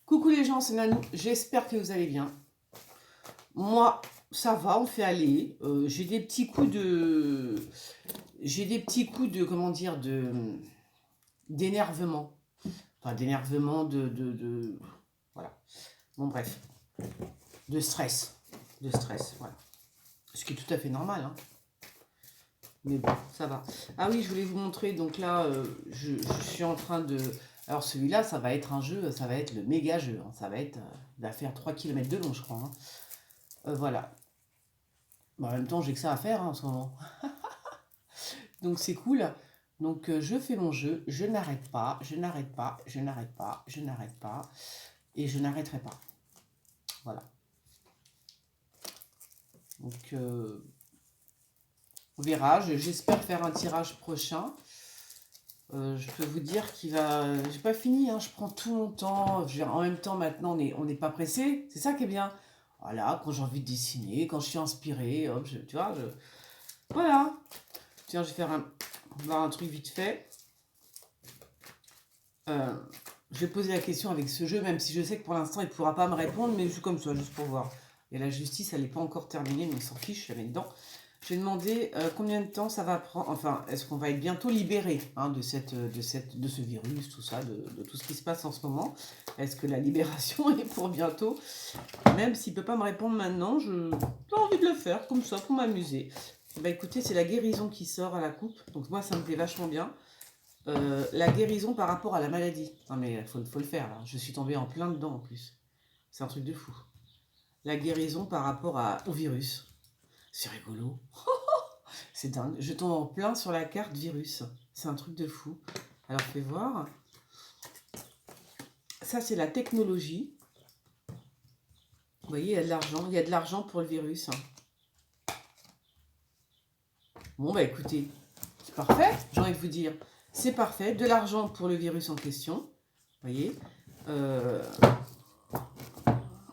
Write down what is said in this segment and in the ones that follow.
Coucou les gens, c'est Nanou, j'espère que vous allez bien. Moi, ça va, on fait aller. J'ai des petits coups de... J'ai des petits coups de, comment dire, d'énervement. Enfin, d'énervement, Voilà. Bon, bref. De stress. De stress, voilà. Ce qui est tout à fait normal, hein. Mais bon, ça va. Ah oui, je voulais vous montrer, donc là, je suis en train de... Alors celui-là, ça va être un jeu, ça va être le méga jeu, hein. Ça va être... il va faire 3 km de long, je crois, hein. Voilà. Bon, en même temps, j'ai que ça à faire, hein, en ce moment. Donc c'est cool. Donc je fais mon jeu, je n'arrête pas, je n'arrête pas, je n'arrête pas, je n'arrête pas, et je n'arrêterai pas. Voilà. Donc on verra, j'espère faire un tirage prochain. Je peux vous dire qu'il va... J'ai pas fini, hein, je prends tout mon temps. En même temps, maintenant, on n'est pas pressé. C'est ça qui est bien. Voilà, quand j'ai envie de dessiner, quand je suis inspirée, hop, tu vois, voilà. Tiens, je vais faire voir un truc vite fait. Euh, je vais poser la question avec ce jeu, même si je sais que pour l'instant, il ne pourra pas me répondre, mais juste comme ça, juste pour voir. Et la justice, elle n'est pas encore terminée, mais on s'en fiche, je la mets dedans. Je vais demander combien de temps ça va prendre, enfin, est-ce qu'on va être bientôt libéré, hein, de ce virus, tout ça, de tout ce qui se passe en ce moment. Est-ce que la libération est pour bientôt? Même s'il ne peut pas me répondre maintenant, j'ai envie de le faire, comme ça, pour m'amuser. Bah écoutez, c'est la guérison qui sort à la coupe, donc moi, ça me plaît vachement bien. La guérison par rapport à la maladie. Non mais faut le faire là. Je suis tombée en plein dedans en plus. C'est un truc de fou. La guérison par rapport au virus. C'est rigolo. C'est dingue. Je tombe en plein sur la carte virus. C'est un truc de fou. Alors fais voir. Ça c'est la technologie. Vous voyez, il y a de l'argent. Il y a de l'argent pour le virus. Bon bah écoutez, c'est parfait, j'ai envie de vous dire. C'est parfait. De l'argent pour le virus en question. Vous voyez.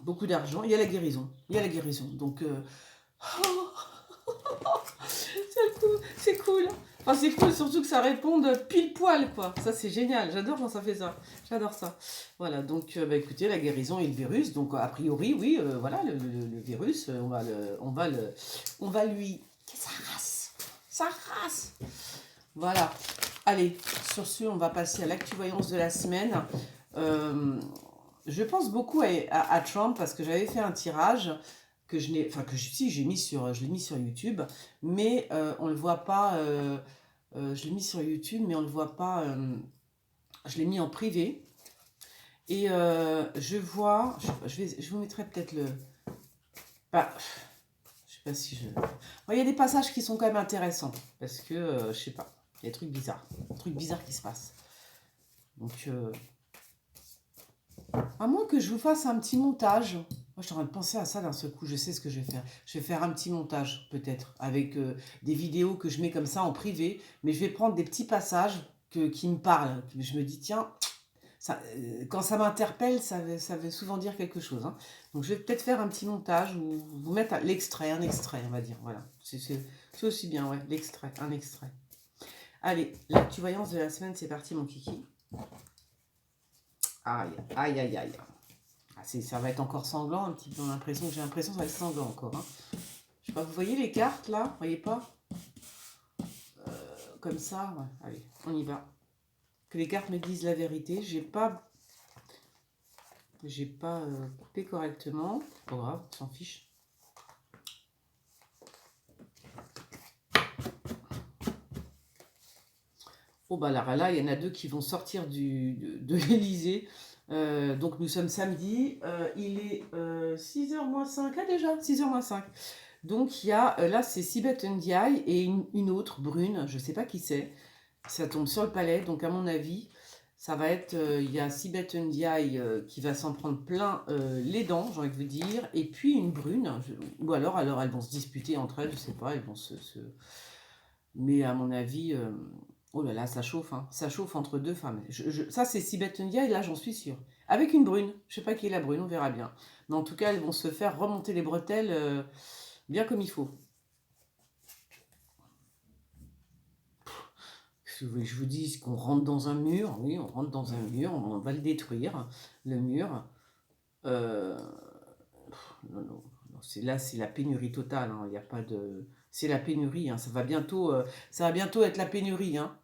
Beaucoup d'argent, il y a la guérison. Il y a la guérison. Donc, c'est cool. Enfin, c'est cool, surtout que ça réponde pile poil, quoi. Ça, c'est génial. J'adore quand ça fait ça. J'adore ça. Voilà, donc, bah, écoutez, la guérison et le virus. Donc, a priori, oui, voilà, le virus, on va lui... Sa race. Sa race. Voilà. Allez, sur ce, on va passer à l'actu-voyance de la semaine. Je pense beaucoup à Trump parce que j'avais fait un tirage que je n'ai, enfin que si j'ai mis je l'ai mis sur YouTube, mais on le voit pas. Je l'ai mis sur YouTube, mais on le voit pas. Je l'ai mis en privé et je vois. Je vous mettrai peut-être le. Bah, je sais pas si je. Bon, il y a des passages qui sont quand même intéressants parce que je sais pas. Il y a des trucs bizarres qui se passent. Donc à moins que je vous fasse un petit montage. Moi, je suis en train de penser à ça d'un seul coup. Je sais ce que je vais faire. Je vais faire un petit montage, peut-être, avec des vidéos que je mets comme ça en privé. Mais je vais prendre des petits passages qui me parlent. Je me dis, tiens, ça, quand ça m'interpelle, ça veut souvent dire quelque chose, hein. Donc, je vais peut-être faire un petit montage ou vous mettre un extrait, on va dire. Voilà. C'est aussi bien, ouais, l'extrait, un extrait. Allez, l'actu-voyance de la semaine, c'est parti, mon kiki. Aïe, aïe, aïe, aïe. Ah, ça va être encore sanglant un petit peu, j'ai l'impression que ça va être sanglant encore, hein. Je sais pas, vous voyez les cartes là? Vous voyez pas? Comme ça, ouais. Allez, on y va. Que les cartes me disent la vérité. J'ai pas coupé correctement. Pas grave, on s'en fiche. Oh bah là, il y en a deux qui vont sortir de l'Elysée. Donc nous sommes samedi. Il est 6h moins 5. Ah déjà, 6h moins 5. Donc il y a, là c'est Sibeth Ndiaye et une autre, brune, je ne sais pas qui c'est. Ça tombe sur le palais, donc à mon avis, ça va être, il y a Sibeth Ndiaye qui va s'en prendre plein les dents, j'ai envie de vous dire, et puis une brune, ou alors elles vont se disputer entre elles, je ne sais pas, elles vont Mais à mon avis, oh là là, ça chauffe, hein. Ça chauffe entre deux femmes. Ça c'est Sibeth Ndiaye, là j'en suis sûre. Avec une brune, je ne sais pas qui est la brune, on verra bien. Mais en tout cas, elles vont se faire remonter les bretelles bien comme il faut. Si vous voulez que je vous dise qu'on rentre dans un mur, oui, on rentre dans un mur, on va le détruire, le mur. Euh, non, non, non, là, c'est la pénurie totale. Hein, il n'y a pas de... C'est la pénurie. Hein, ça va bientôt être la pénurie. Hein.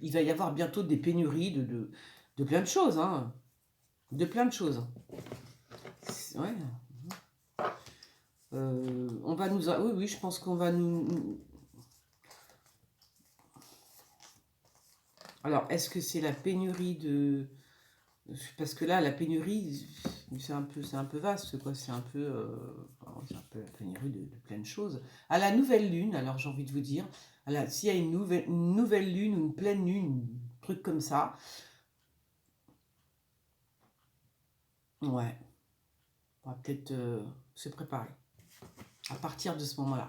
Il va y avoir bientôt des pénuries de plein de choses. Hein, de plein de choses. Ouais. On va nous... Oui, oui, je pense qu'on va nous... Alors, est-ce que c'est la pénurie de... Parce que là, la pénurie, c'est un peu vaste, quoi. C'est un peu la pénurie de plein de choses. À la nouvelle lune, alors j'ai envie de vous dire, s'il y a une nouvelle lune, une pleine lune, un truc comme ça, ouais, on va peut-être se préparer à partir de ce moment-là.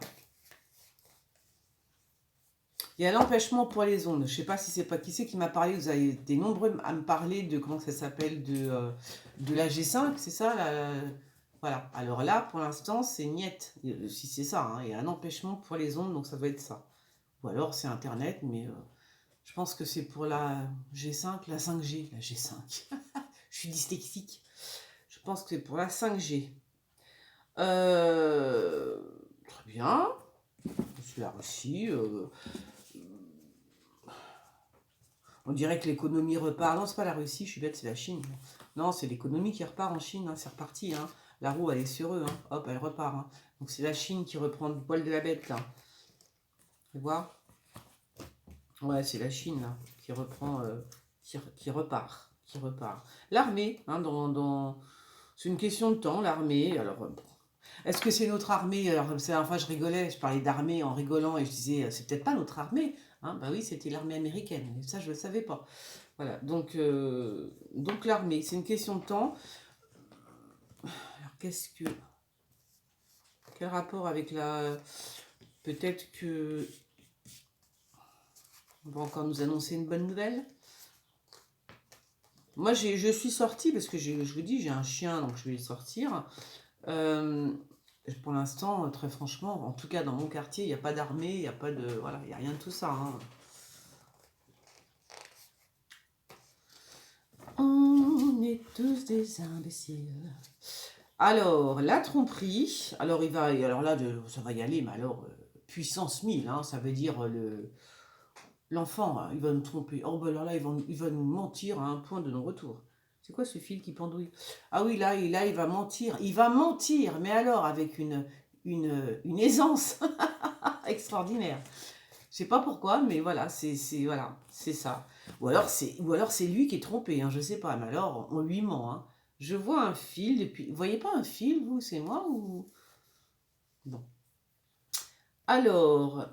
Il y a l'empêchement pour les ondes. Je ne sais pas si c'est pas qui c'est qui m'a parlé. Vous avez été nombreux à me parler de comment ça s'appelle de la G5, c'est ça voilà. Alors là, pour l'instant, c'est niet. Si c'est ça, hein. Il y a un empêchement pour les ondes, donc ça doit être ça. Ou alors c'est Internet, mais je pense que c'est pour la G5, la 5G, la G5. Je suis dyslexique. Je pense que c'est pour la 5G. Très bien. C'est la Russie. On dirait que l'économie repart. Non, c'est pas la Russie, je suis bête, c'est la Chine. Non, c'est l'économie qui repart en Chine, hein, c'est reparti. Hein. La roue, elle est sur eux. Hein. Hop, elle repart. Hein. Donc c'est la Chine qui reprend le poil de la bête, là. Tu vois? Ouais, c'est la Chine, là, qui reprend, qui repart. Qui repart. L'armée, hein, c'est une question de temps, l'armée. Alors, est-ce que c'est notre armée? Alors, enfin, je rigolais, je parlais d'armée en rigolant et je disais, c'est peut-être pas notre armée. Hein, bah oui, c'était l'armée américaine, mais ça, je ne le savais pas. Voilà, donc l'armée, c'est une question de temps. Alors, quel rapport avec la... Peut-être que... On va encore nous annoncer une bonne nouvelle. Moi, je suis sortie, parce que je vous dis, j'ai un chien, donc je vais sortir. Pour l'instant, très franchement, en tout cas dans mon quartier, il n'y a pas d'armée, il n'y a pas de... Voilà, il n'y a rien de tout ça. Hein. On est tous des imbéciles. Alors, la tromperie, alors alors là, ça va y aller, mais alors, puissance 1000, hein, ça veut dire l'enfant, hein, il va nous tromper. Oh, ben alors là, il va nous mentir à un point de non-retour. C'est quoi ce fil qui pendouille? Ah oui, là, il va mentir. Il va mentir, mais alors avec une aisance extraordinaire. Je sais pas pourquoi, mais voilà, voilà, c'est ça. Ou alors c'est lui qui est trompé, hein, je sais pas, mais alors on lui ment. Hein. Je vois un fil depuis. Vous voyez pas un fil, vous, c'est moi ou. Bon. Alors,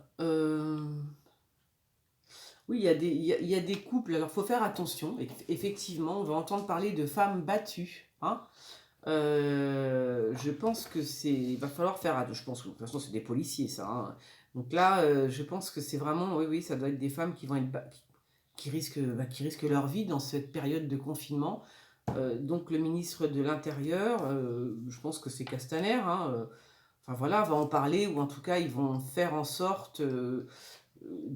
oui, il y a des couples, alors il faut faire attention. Effectivement, on va entendre parler de femmes battues. Hein. Je pense que il va falloir faire attention. Je pense que de toute façon, c'est des policiers, ça. Hein. Donc là, je pense que c'est vraiment, oui, oui, ça doit être des femmes qui vont être qui risquent leur vie dans cette période de confinement. Donc le ministre de l'Intérieur, je pense que c'est Castaner, hein, enfin voilà, va en parler, ou en tout cas ils vont faire en sorte de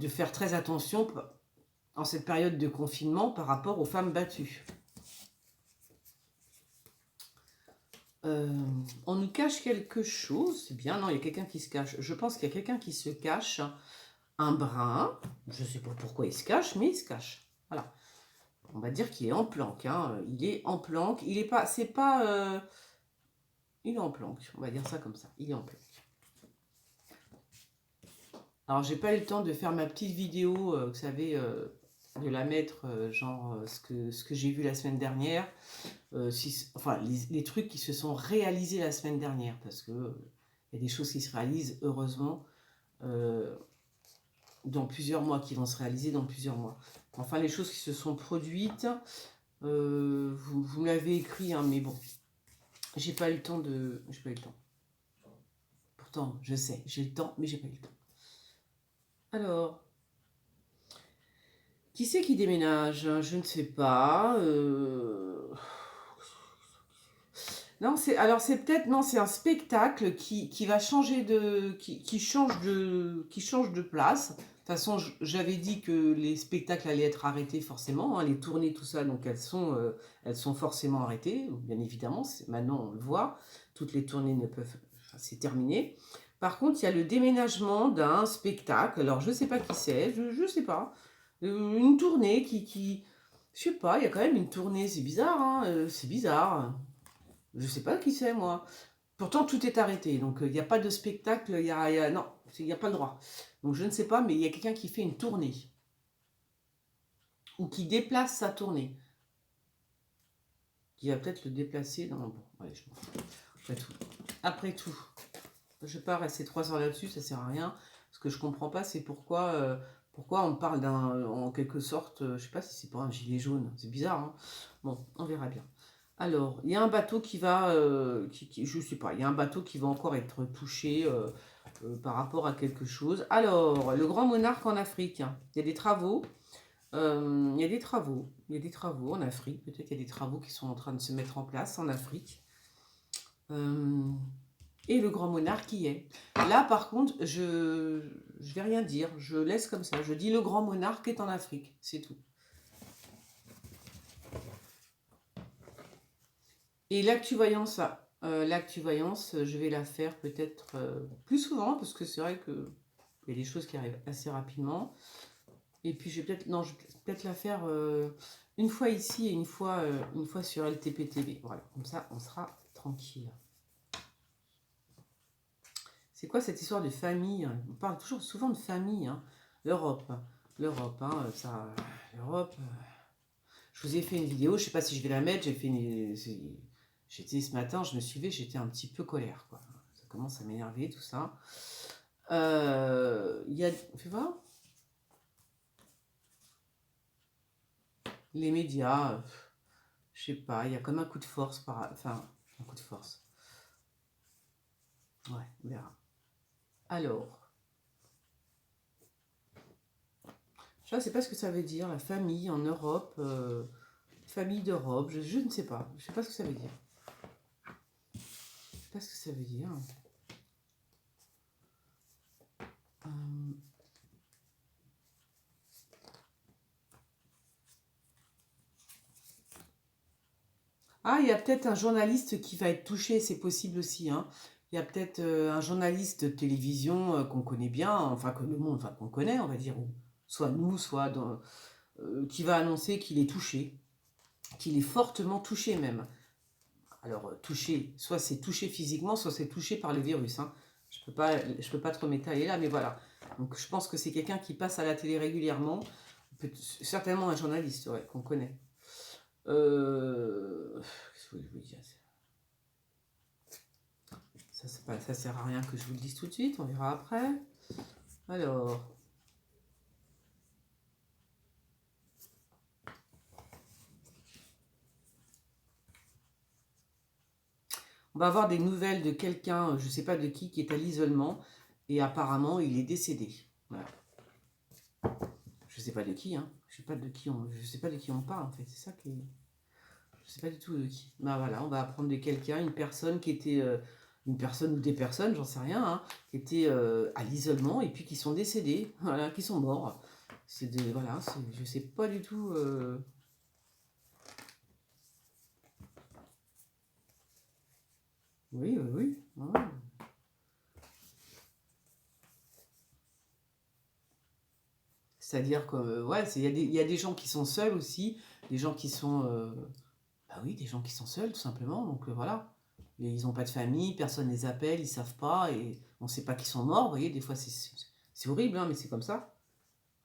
faire très attention en cette période de confinement par rapport aux femmes battues. On nous cache quelque chose, c'est bien, non, il y a quelqu'un qui se cache. Je pense qu'il y a quelqu'un qui se cache, un brin, je ne sais pas pourquoi il se cache, mais il se cache. Voilà. On va dire qu'il est en planque, hein. Il est en planque, il est pas, c'est pas... il est en planque, on va dire ça comme ça, il est en planque. Alors, j'ai pas eu le temps de faire ma petite vidéo, vous savez, de la mettre, genre, ce que j'ai vu la semaine dernière. Enfin, les trucs qui se sont réalisés la semaine dernière, parce que il y a des choses qui se réalisent, heureusement, dans plusieurs mois, qui vont se réaliser dans plusieurs mois. Enfin, les choses qui se sont produites, vous me l'avez écrit, hein, mais bon, j'ai pas eu le temps de... J'ai pas eu le temps. Pourtant, je sais, j'ai le temps, mais j'ai pas eu le temps. Alors, qui c'est qui déménage? Je ne sais pas. Non, c'est peut-être non, c'est un spectacle qui va changer qui change de place. toute façon, j'avais dit que les spectacles allaient être arrêtés forcément, hein, les tournées, tout ça, donc elles sont forcément arrêtées, bien évidemment. Maintenant, on le voit, toutes les tournées ne peuvent... Enfin, c'est terminé. Par contre, il y a le déménagement d'un spectacle. Alors, je ne sais pas qui c'est, je ne sais pas. Une tournée qui... Je sais pas, il y a quand même une tournée, c'est bizarre, hein, c'est bizarre. Je ne sais pas qui c'est, moi. Pourtant, tout est arrêté, donc il n'y a pas de spectacle, non, il n'y a pas le droit. Donc je ne sais pas, mais il y a quelqu'un qui fait une tournée. Ou qui déplace sa tournée. Qui va peut-être le déplacer dans... Bon, allez, je m'en fous. Après tout, je ne vais pas rester 3 heures là-dessus, ça ne sert à rien. Ce que je ne comprends pas, c'est pourquoi on parle d'un... En quelque sorte, je ne sais pas si c'est pour un gilet jaune. C'est bizarre, hein. Bon, on verra bien. Alors, il y a un bateau qui va... je ne sais pas, il y a un bateau qui va encore être touché... par rapport à quelque chose. Alors, le grand monarque en Afrique, hein. Il y a des travaux. Il y a des travaux. Il y a des travaux en Afrique. Peut-être qu'il y a des travaux qui sont en train de se mettre en place en Afrique. Et le grand monarque y est. Là, par contre, je vais rien dire. Je laisse comme ça. Je dis le grand monarque est en Afrique. C'est tout. Et l'actu-voyance, là. L'actu-voyance, je vais la faire peut-être plus souvent, parce que c'est vrai que il y a des choses qui arrivent assez rapidement. Et puis je vais peut-être, non, je vais peut-être la faire une fois ici et une fois sur LTP-TV. Voilà, comme ça, on sera tranquille. C'est quoi cette histoire de famille? On parle toujours souvent de famille, hein. L'Europe, hein, l'Europe. Je vous ai fait une vidéo, je sais pas si je vais la mettre. J'étais ce matin, je me suis levée, j'étais un petit peu colère, quoi. Ça commence à m'énerver tout ça. Il y a, tu vois, les médias, je sais pas, il y a comme un coup de force, enfin, un coup de force. Ouais, on verra. Alors, je ne sais pas ce que ça veut dire, la famille en Europe, famille d'Europe, je ne sais pas. Je ne sais pas ce que ça veut dire. Je ne sais pas ce que ça veut dire. Ah, il y a peut-être un journaliste qui va être touché, c'est possible aussi, hein. Il y a peut-être un journaliste de télévision qu'on connaît bien, enfin que le monde, enfin qu'on connaît, on va dire, ou soit nous, soit qui va annoncer qu'il est touché, qu'il est fortement touché même. Alors touché, soit c'est touché physiquement, soit c'est touché par le virus, hein. Je peux pas trop m'étaler là, mais voilà. Donc je pense que c'est quelqu'un qui passe à la télé régulièrement, certainement un journaliste, ouais, qu'on connaît. Qu'est-ce que je vous dire? Ça sert à rien que je vous le dise tout de suite, on verra après. Alors. On va avoir des nouvelles de quelqu'un, je ne sais pas de qui est à l'isolement, et apparemment il est décédé. Voilà. Je ne sais pas de qui, hein. Je sais pas de qui on parle en fait, c'est ça qui est... Je sais pas du tout de qui. Bah voilà, on va apprendre de quelqu'un, une personne qui était, une personne ou des personnes, j'en sais rien, hein, qui étaient à l'isolement et puis qui sont décédés, voilà, qui sont morts. Voilà, je sais pas du tout. Oui, oui, oui. Ouais. C'est-à-dire que, ouais, il y a des gens qui sont seuls aussi, des gens qui sont, bah oui, des gens qui sont seuls tout simplement. Donc voilà, et ils n'ont pas de famille, personne les appelle, ils savent pas et on sait pas qu'ils sont morts. Vous voyez, des fois c'est horrible, hein, mais c'est comme ça.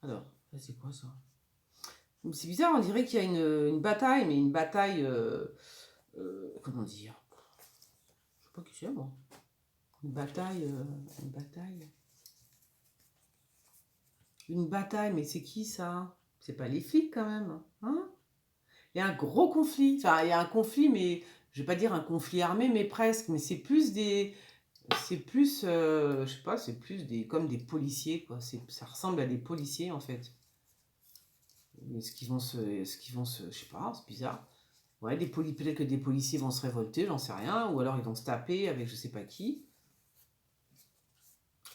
Alors, là, c'est quoi ça? C'est bizarre, on dirait qu'il y a une bataille, mais une bataille, comment dire? Je sais pas qui c'est moi. Une bataille, une bataille. Une bataille, mais c'est qui ça? C'est pas les flics quand même, hein? Il y a un gros conflit. Enfin, il y a un conflit, mais je vais pas dire un conflit armé, mais presque. Mais c'est plus des, c'est plus, je sais pas, c'est plus des, comme des policiers, quoi. Ça ressemble à des policiers en fait. Je sais pas, c'est bizarre. Ouais, peut-être que des policiers vont se révolter, j'en sais rien, ou alors ils vont se taper avec je sais pas qui.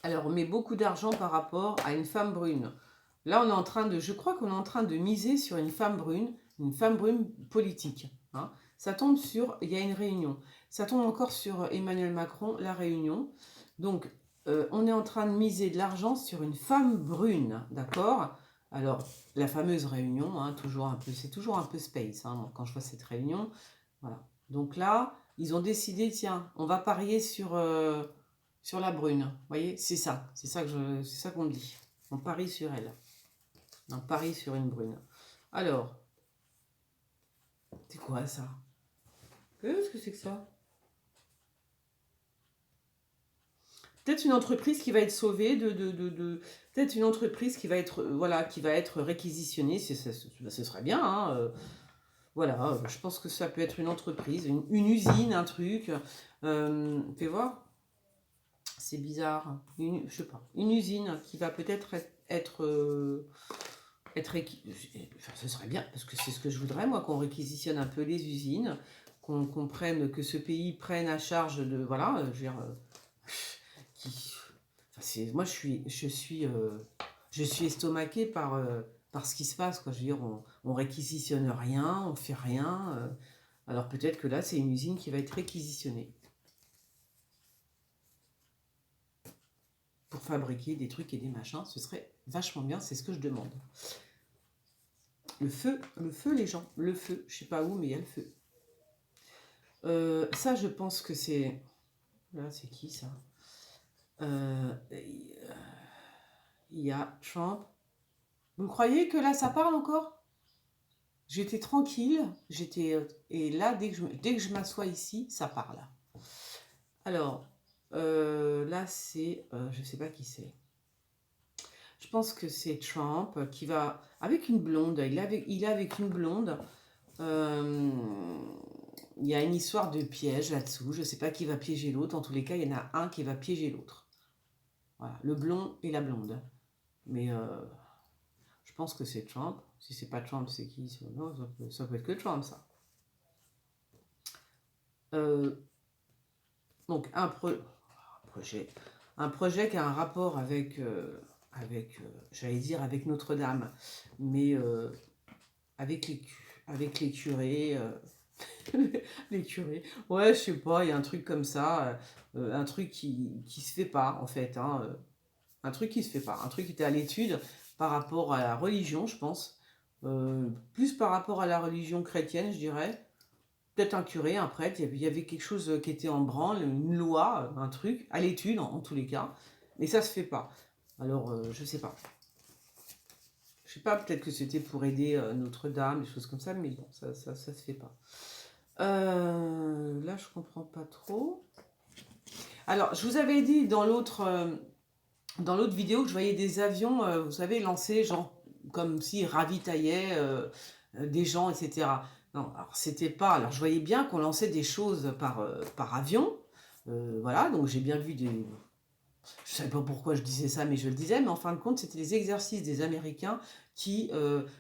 Alors, on met beaucoup d'argent par rapport à une femme brune. Là, on est en train de, je crois qu'on est en train de miser sur une femme brune politique. Hein. Ça tombe sur, il y a une réunion. Ça tombe encore sur Emmanuel Macron, la réunion. Donc, on est en train de miser de l'argent sur une femme brune, d'accord? Alors, la fameuse réunion, hein, c'est toujours un peu space, hein, quand je vois cette réunion. Voilà. Donc là, ils ont décidé, tiens, on va parier sur la brune. Vous voyez, c'est ça qu'on me dit. On parie sur elle. On parie sur une brune. Alors, c'est quoi ça? Qu'est-ce que c'est que ça? Peut-être une entreprise qui va être sauvée peut-être une entreprise qui va être voilà, qui va être réquisitionnée, ce serait bien, hein, voilà, je pense que ça peut être une entreprise, une usine, un truc. Fais voir, c'est bizarre. Je sais pas, une usine qui va peut-être enfin, ce serait bien, parce que c'est ce que je voudrais, moi, qu'on réquisitionne un peu les usines, qu'on comprenne que ce pays prenne à charge de. Voilà, je veux dire. Enfin, moi, je suis estomaquée par ce qui se passe, quoi. Je veux dire, on réquisitionne rien, on fait rien. Alors peut-être que là, c'est une usine qui va être réquisitionnée pour fabriquer des trucs et des machins. Ce serait vachement bien, c'est ce que je demande. Le feu, les gens, le feu. Je sais pas où, mais il y a le feu. Ça, je pense que c'est... Là, c'est qui, ça? Il y a Trump. Vous croyez que là, ça parle encore? J'étais tranquille, et là, dès que je m'assois ici, ça parle. Alors, là, c'est... je sais pas qui c'est. Je pense que c'est Trump qui va... Avec une blonde, il est avec une blonde. Il y a une histoire de piège là-dessous. Je sais pas qui va piéger l'autre. En tous les cas, il y en a un qui va piéger l'autre. Voilà, le blond et la blonde. Mais je pense que c'est Trump. Si c'est pas Trump, c'est qui? Non, ça peut être que Trump, ça. Donc, un projet qui a un rapport avec, j'allais dire, avec Notre-Dame, mais avec les curés. Les curés. Ouais, je sais pas, il y a un truc comme ça, un truc qui se fait pas, en fait. Hein, un truc qui se fait pas. Un truc qui était à l'étude par rapport à la religion, je pense. Plus par rapport à la religion chrétienne, je dirais. Peut-être un curé, un prêtre, il y avait quelque chose qui était en branle, une loi, un truc, à l'étude en tous les cas, mais ça se fait pas. Alors, je sais pas. Je sais pas, peut-être que c'était pour aider Notre-Dame, des choses comme ça, mais bon, ça se fait pas. Là, je comprends pas trop. Alors, je vous avais dit dans l'autre vidéo que je voyais des avions, vous savez, lancés, genre, comme s'ils ravitaillaient des gens, etc. Non, alors c'était pas. Alors je voyais bien qu'on lançait des choses par avion. Voilà, donc j'ai bien vu des. Je ne savais pas pourquoi je disais ça, mais je le disais. Mais en fin de compte, c'était les exercices des Américains qui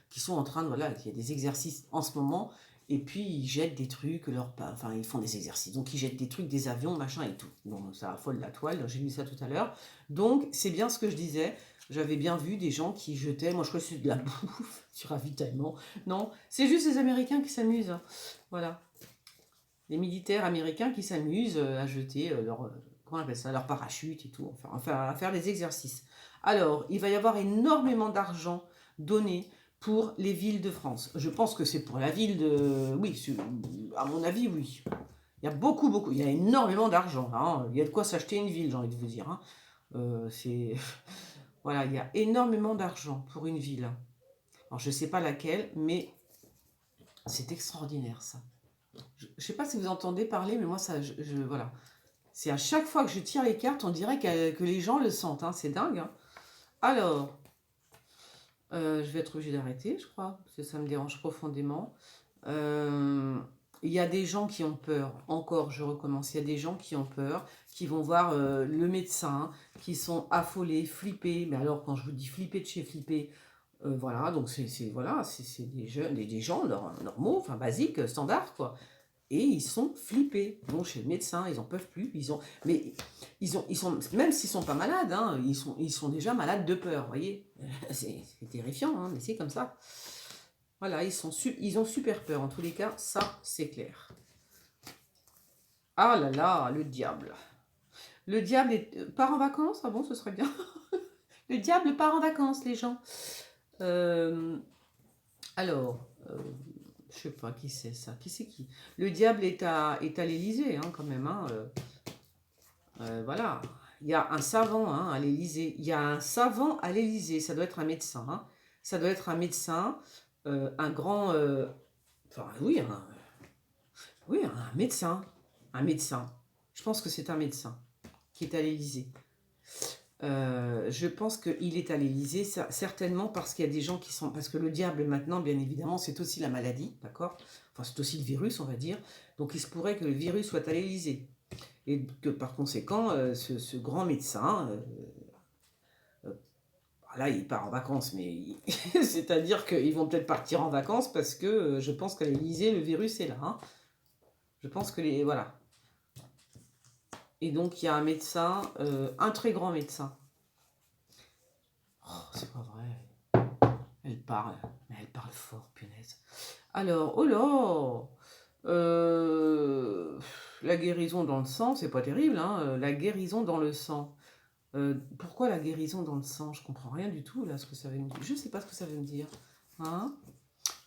sont en train de. Voilà, il y a des exercices en ce moment. Et puis ils jettent des trucs, enfin ils font des exercices. Donc ils jettent des trucs, des avions, machin et tout. Bon, ça affole la toile, j'ai lu ça tout à l'heure. Donc c'est bien ce que je disais. J'avais bien vu des gens qui jetaient, moi je crois que c'est de la bouffe, du ravitaillement. Non, c'est juste les Américains qui s'amusent. Hein. Voilà. Les militaires américains qui s'amusent à jeter comment on appelle ça, leur parachute et tout, enfin à faire des exercices. Alors, il va y avoir énormément d'argent donné pour les villes de France. Je pense que c'est pour la ville de... Oui, à mon avis, oui. Il y a beaucoup, il y a énormément d'argent. Hein. Il y a de quoi s'acheter une ville, j'ai envie de vous dire. Hein. C'est... Voilà, il y a énormément d'argent pour une ville. Alors, je ne sais pas laquelle, mais c'est extraordinaire, ça. Je ne sais pas si vous entendez parler, mais moi, ça, voilà. C'est à chaque fois que je tire les cartes, on dirait que les gens le sentent. Hein. C'est dingue. Hein. Alors, je vais être obligée d'arrêter, je crois, parce que ça me dérange profondément. Il y a des gens qui ont peur. Encore, je recommence. Il y a des gens qui ont peur, qui vont voir le médecin, qui sont affolés, flippés. Mais alors, quand je vous dis flipper de chez flipper, voilà, donc c'est des gens normaux, enfin basiques, standards, quoi. et ils sont flippés. Ils vont chez le médecin, ils en peuvent plus. Mais ils sont, même s'ils sont pas malades, hein, ils sont déjà malades de peur, vous voyez. C'est terrifiant, hein, mais c'est comme ça. Voilà, ils ont super peur. En tous les cas, ça, c'est clair. Ah là là, le diable. Le diable part en vacances. Ah bon, ce serait bien. Le diable part en vacances, les gens. Alors, je sais pas qui c'est ça. Qui c'est qui? Le diable est à l'Élysée, hein, quand même. Hein, voilà. Il y a un savant, hein, à l'Élysée. Il y a un savant à l'Élysée. Ça doit être un médecin. Hein. Ça doit être un médecin, un grand... enfin, oui, un médecin. Un médecin. Je pense que c'est un médecin qui est à l'Élysée. Je pense qu'il est à l'Élysée, certainement parce qu'il y a des gens qui sont... Parce que le diable, maintenant, bien évidemment, c'est aussi la maladie, d'accord? Enfin, c'est aussi le virus, on va dire. Donc, il se pourrait que le virus soit à l'Élysée. Et que, par conséquent, ce grand médecin, là, il part en vacances, mais c'est-à-dire qu'ils vont peut-être partir en vacances parce que je pense qu'à l'Élysée, le virus est là. Hein. Je pense que les... Voilà. Et donc, il y a un médecin, un très grand médecin. Oh, c'est pas vrai. Elle parle, mais elle parle fort, punaise. Alors, oh là, la guérison dans le sang, c'est pas terrible, hein, la guérison dans le sang. Pourquoi la guérison dans le sang? Je comprends rien du tout, là, ce que ça veut me dire. Je sais pas ce que ça veut me dire. Hein?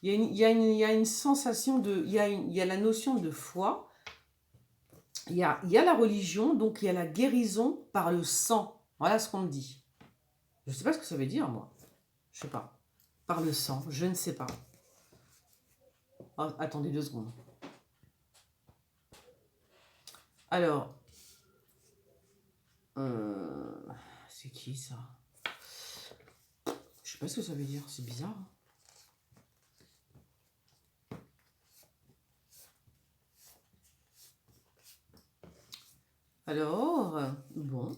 Il y a une sensation de... Il y a la notion de foi. Il y a la religion, donc il y a la guérison par le sang. Voilà ce qu'on me dit. Je sais pas ce que ça veut dire, moi. Je sais pas. Par le sang, je ne sais pas. Oh, attendez 2 secondes. Alors, c'est qui ça? Je sais pas ce que ça veut dire, c'est bizarre. Alors, bon.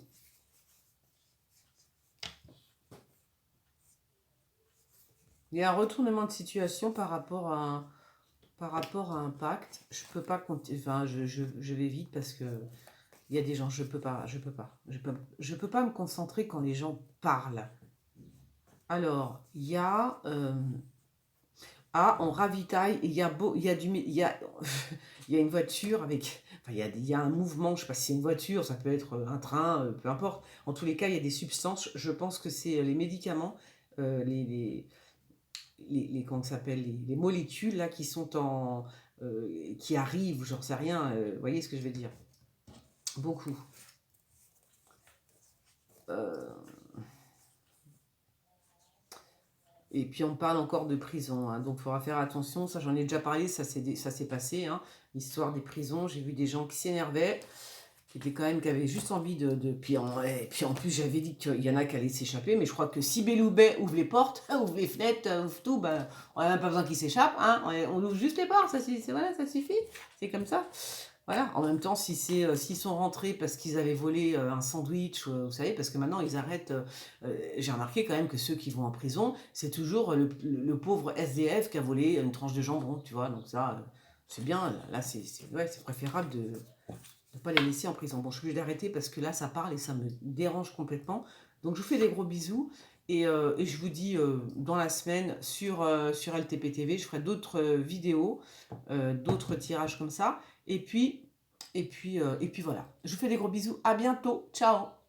Il y a un retournement de situation par rapport à un pacte. Je peux pas compter, enfin, je vais vite parce que il y a des gens, je peux pas me concentrer quand les gens parlent. Alors, il y a on ravitaille, il y a il y a une voiture avec, enfin, il y a un mouvement, je sais pas si c'est une voiture, ça peut être un train, peu importe. En tous les cas, il y a des substances, je pense que c'est les médicaments, comment ça s'appelle, les molécules là qui sont qui arrivent, j'en sais rien, vous voyez ce que je veux dire? Beaucoup. Et puis on parle encore de prison, hein, donc il faudra faire attention, ça j'en ai déjà parlé, ça s'est passé, hein, l'histoire des prisons, j'ai vu des gens qui s'énervaient, qui avaient juste envie puis en plus j'avais dit qu'il y en a qui allaient s'échapper, mais je crois que si Belloubet ouvre les portes, ouvre les fenêtres, ouvre tout, ben, on n'a même pas besoin qu'ils s'échappent, hein, on ouvre juste les portes, voilà, ça suffit, c'est comme ça. Voilà, en même temps, s'ils sont rentrés parce qu'ils avaient volé un sandwich, vous savez, parce que maintenant ils arrêtent. J'ai remarqué quand même que ceux qui vont en prison, c'est toujours le pauvre SDF qui a volé une tranche de jambon, tu vois. Donc ça, c'est bien. Là, c'est préférable de ne pas les laisser en prison. Bon, je suis obligée d'arrêter parce que là, ça parle et ça me dérange complètement. Donc je vous fais des gros bisous et je vous dis dans la semaine sur LTP TV, je ferai d'autres vidéos, d'autres tirages comme ça. Et puis voilà. Je vous fais des gros bisous. À bientôt. Ciao.